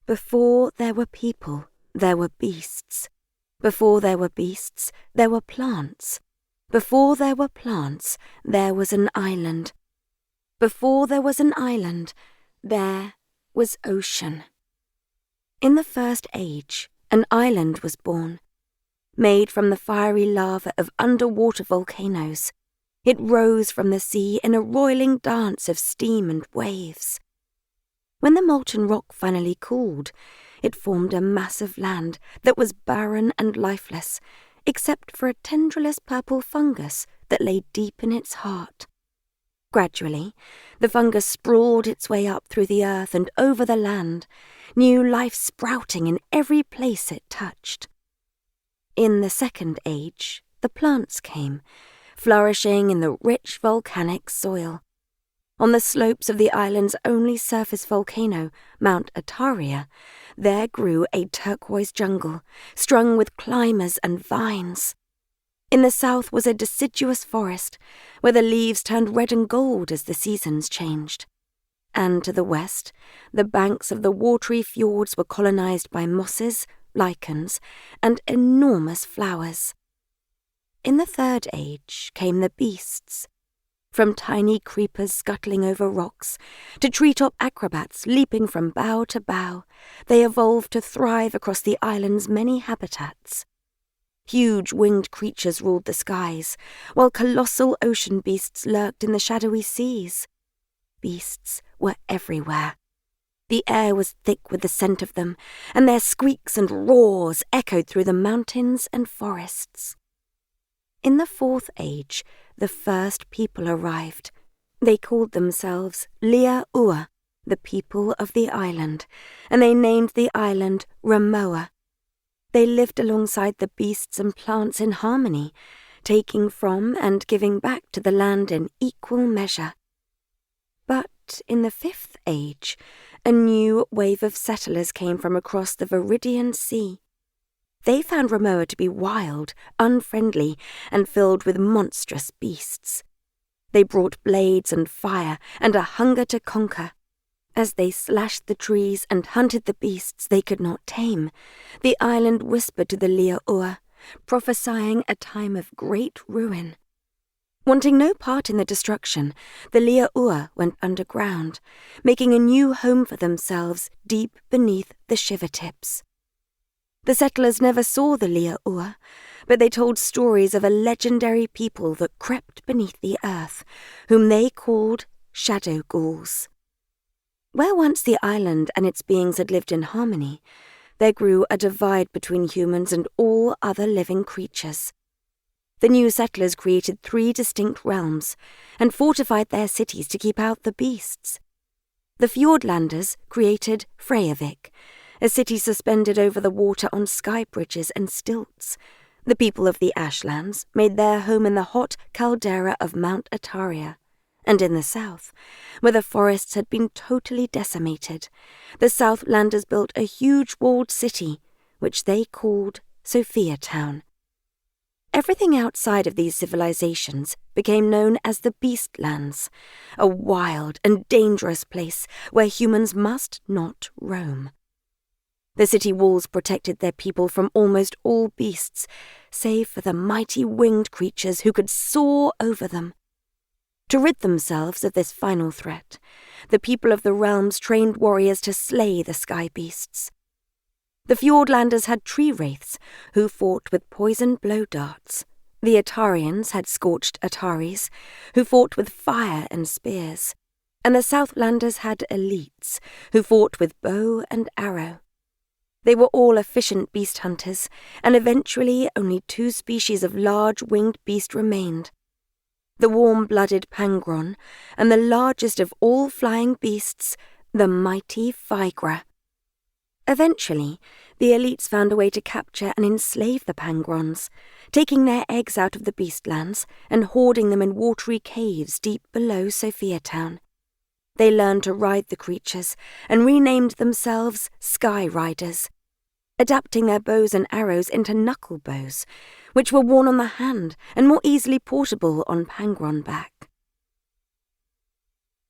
Before there were people, there were beasts. Before there were beasts, there were plants. Before there were plants, there was an island. Before there was an island, there was ocean. In the first age, an island was born. Made from the fiery lava of underwater volcanoes, it rose from the sea in a roiling dance of steam and waves. When the molten rock finally cooled, it formed a mass of land that was barren and lifeless, except for a tendrillous purple fungus that lay deep in its heart. Gradually, the fungus sprawled its way up through the earth and over the land, new life sprouting in every place it touched. In the second age, the plants came, flourishing in the rich volcanic soil. On the slopes of the island's only surface volcano, Mount Ataria, there grew a turquoise jungle, strung with climbers and vines. In the south was a deciduous forest, where the leaves turned red and gold as the seasons changed. And to the west, the banks of the watery fjords were colonized by mosses, lichens, and enormous flowers. In the third age came the beasts. From tiny creepers scuttling over rocks to treetop acrobats leaping from bough to bough, they evolved to thrive across the island's many habitats. Huge winged creatures ruled the skies, while colossal ocean beasts lurked in the shadowy seas. Beasts were everywhere. The air was thick with the scent of them, and their squeaks and roars echoed through the mountains and forests. In the fourth age, the first people arrived. They called themselves Ua, the people of the island, and they named the island Ramoa. They lived alongside the beasts and plants in harmony, taking from and giving back to the land in equal measure. But in the fifth age, a new wave of settlers came from across the Viridian Sea. They found Ramoa to be wild, unfriendly, and filled with monstrous beasts. They brought blades and fire and a hunger to conquer. As they slashed the trees and hunted the beasts they could not tame, the island whispered to the Ua, prophesying a time of great ruin. Wanting no part in the destruction, the Ua went underground, making a new home for themselves deep beneath the shiver tips. The settlers never saw the Ua, but they told stories of a legendary people that crept beneath the earth, whom they called shadow ghouls. Where once the island and its beings had lived in harmony, there grew a divide between humans and all other living creatures. The new settlers created 3 distinct realms and fortified their cities to keep out the beasts. The Fjordlanders created Freyavik, a city suspended over the water on sky bridges and stilts. The people of the Ashlands made their home in the hot caldera of Mount Ataria. And in the south, where the forests had been totally decimated, the Southlanders built a huge walled city, which they called Sophia Town. Everything outside of these civilizations became known as the Beastlands, a wild and dangerous place where humans must not roam. The city walls protected their people from almost all beasts, save for the mighty winged creatures who could soar over them. To rid themselves of this final threat, the people of the realms trained warriors to slay the sky beasts. The Fjordlanders had tree wraiths, who fought with poisoned blow darts. The Atarians had scorched Ataris, who fought with fire and spears. And the Southlanders had elites, who fought with bow and arrow. They were all efficient beast hunters, and eventually only 2 species of large winged beast remained. The warm-blooded pangron, and the largest of all flying beasts, the mighty Vigra. Eventually, the elites found a way to capture and enslave the pangrons, taking their eggs out of the Beastlands and hoarding them in watery caves deep below Sophia Town. They learned to ride the creatures and renamed themselves Sky Riders, adapting their bows and arrows into knuckle bows, which were worn on the hand and more easily portable on pangron back.